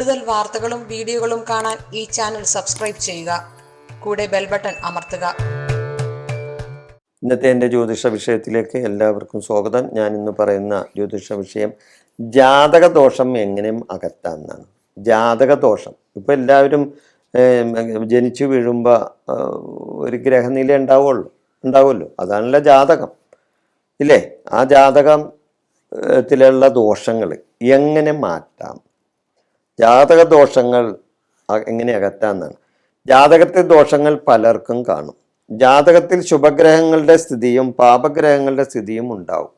കൂടുതൽ വാർത്തകളും വീഡിയോകളും കാണാൻ ഈ ചാനൽ സബ്സ്ക്രൈബ് ചെയ്യുക. കൂടെ ബെൽ ബട്ടൺ അമർത്തുക. ഇന്നത്തെ എൻ്റെ ജ്യോതിഷ വിഷയത്തിലേക്ക് എല്ലാവർക്കും സ്വാഗതം. ഞാൻ ഇന്ന് പറയുന്ന ജ്യോതിഷ വിഷയം ജാതക ദോഷം എങ്ങനെ അകറ്റാമെന്നാണ്. ജാതക ദോഷം ഇപ്പോൾ എല്ലാവരും ജനിച്ചു വീഴുമ്പോൾ ഒരു ഗ്രഹനില ഉണ്ടാവുമല്ലോ, അതാണല്ലോ ജാതകം ഇല്ലേ? ആ ജാതകത്തിലുള്ള ദോഷങ്ങൾ എങ്ങനെ മാറ്റാം, ജാതക ദോഷങ്ങൾ എങ്ങനെ അകറ്റാമെന്നാണ്. ജാതകത്തിൽ ദോഷങ്ങൾ പലർക്കും കാണും. ജാതകത്തിൽ ശുഭഗ്രഹങ്ങളുടെ സ്ഥിതിയും പാപഗ്രഹങ്ങളുടെ സ്ഥിതിയും ഉണ്ടാവും.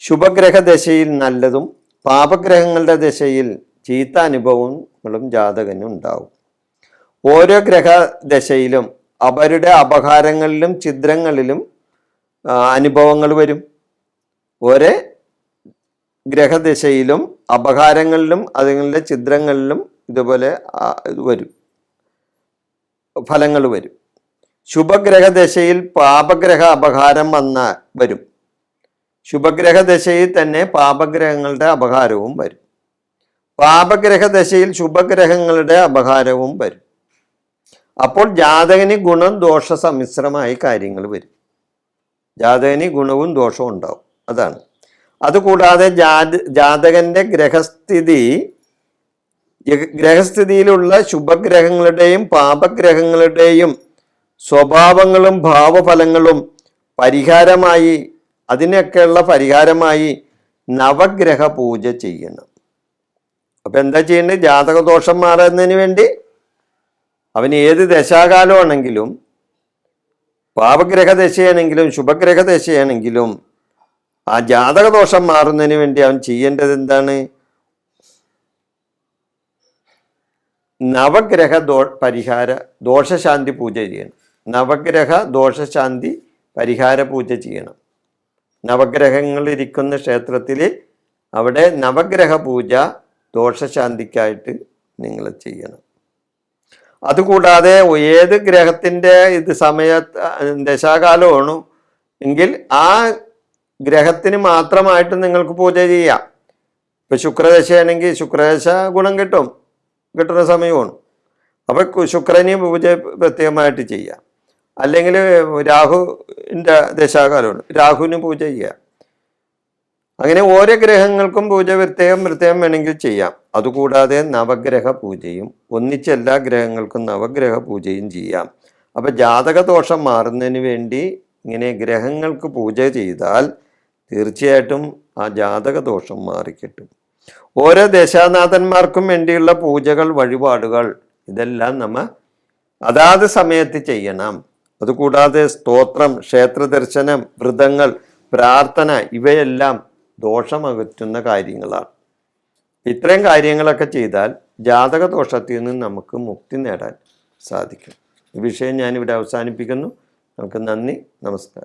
ശുഭഗ്രഹ ദശയിൽ നല്ലതും പാപഗ്രഹങ്ങളുടെ ദശയിൽ ചീത്ത അനുഭവങ്ങളും ജാതകന് ഉണ്ടാവും. ഓരോ ഗ്രഹദശയിലും അവരുടെ അപഹാരങ്ങളിലും ഛിദ്രങ്ങളിലും അനുഭവങ്ങൾ വരും. ഒരേ ഗ്രഹദശയിലും അപഹാരങ്ങളിലും അതുങ്ങളുടെ ഛിദ്രങ്ങളിലും ഇതുപോലെ വരും, ഫലങ്ങൾ വരും. ശുഭഗ്രഹദശയിൽ പാപഗ്രഹ അപഹാരം വരും. ശുഭഗ്രഹദശയിൽ തന്നെ പാപഗ്രഹങ്ങളുടെ അപഹാരവും വരും. പാപഗ്രഹദശയിൽ ശുഭഗ്രഹങ്ങളുടെ അപഹാരവും വരും. അപ്പോൾ ജാതകന് ഗുണം ദോഷ സമ്മിശ്രമായി കാര്യങ്ങൾ വരും. ജാതകന് ഗുണവും ദോഷവും ഉണ്ടാവും. അതാണ്. അതുകൂടാതെ ജാതകന്റെ ഗ്രഹസ്ഥിതിയിലുള്ള ശുഭഗ്രഹങ്ങളുടെയും പാപഗ്രഹങ്ങളുടെയും സ്വഭാവങ്ങളും ഭാവഫലങ്ങളും പരിഹാരമായി, അതിനൊക്കെയുള്ള പരിഹാരമായി നവഗ്രഹ പൂജ ചെയ്യണം. അപ്പൊ എന്താ ചെയ്യേണ്ടത്? ജാതകദോഷം മാറുന്നതിന് വേണ്ടി അവന് ഏത് ദശാകാലമാണെങ്കിലും, പാപഗ്രഹ ദശയാണെങ്കിലും ശുഭഗ്രഹ ദശയാണെങ്കിലും, ആ ജാതകദോഷം മാറുന്നതിന് വേണ്ടി അവൻ ചെയ്യേണ്ടത് എന്താണ്? നവഗ്രഹ പരിഹാര ദോഷശാന്തി പൂജ ചെയ്യണം. നവഗ്രഹ ദോഷശാന്തി പരിഹാര പൂജ ചെയ്യണം. നവഗ്രഹങ്ങൾ ഇരിക്കുന്ന ക്ഷേത്രത്തിൽ അവിടെ നവഗ്രഹ പൂജ ദോഷശാന്തിക്കായിട്ട് നിങ്ങൾ ചെയ്യണം. അതുകൂടാതെ ഏത് ഗ്രഹത്തിൻ്റെ ദശാകാലമാണ് എങ്കിൽ ആ ഗ്രഹത്തിന് മാത്രമായിട്ട് നിങ്ങൾക്ക് പൂജ ചെയ്യാം. ഇപ്പൊ ശുക്രദശയാണെങ്കിൽ ശുക്രദശ ഗുണം കിട്ടുന്ന സമയമാണ്. അപ്പൊ ശുക്രന് പൂജ പ്രത്യേകമായിട്ട് ചെയ്യാം. അല്ലെങ്കിൽ രാഹുവിൻ്റെ ദശാകാലമാണ്, രാഹുവിന് പൂജ ചെയ്യാം. അങ്ങനെ ഓരോ ഗ്രഹങ്ങൾക്കും പൂജ പ്രത്യേകം വേണമെങ്കിൽ ചെയ്യാം. അതുകൂടാതെ നവഗ്രഹ പൂജയും ഒന്നിച്ച് എല്ലാ ഗ്രഹങ്ങൾക്കും നവഗ്രഹ പൂജയും ചെയ്യാം. അപ്പൊ ജാതകദോഷം മാറുന്നതിന് വേണ്ടി ഇങ്ങനെ ഗ്രഹങ്ങൾക്ക് പൂജ ചെയ്താൽ തീർച്ചയായിട്ടും ആ ജാതകദോഷം മാറിക്കിട്ടും. ഓരോ ദേശാനാഥന്മാർക്കും വേണ്ടിയുള്ള പൂജകൾ, വഴിപാടുകൾ ഇതെല്ലാം നമ്മ അതാത് സമയത്ത് ചെയ്യണം. അതുകൂടാതെ സ്തോത്രം, ക്ഷേത്രദർശനം, വ്രതങ്ങൾ, പ്രാർത്ഥന ഇവയെല്ലാം ദോഷമകറ്റുന്ന കാര്യങ്ങളാണ്. ഇത്രയും കാര്യങ്ങളൊക്കെ ചെയ്താൽ ജാതകദോഷത്തിൽ നിന്ന് നമുക്ക് മുക്തി നേടാൻ സാധിക്കും. ഈ വിഷയം ഞാനിവിടെ അവസാനിപ്പിക്കുന്നു. നമുക്ക് നന്ദി, നമസ്കാരം.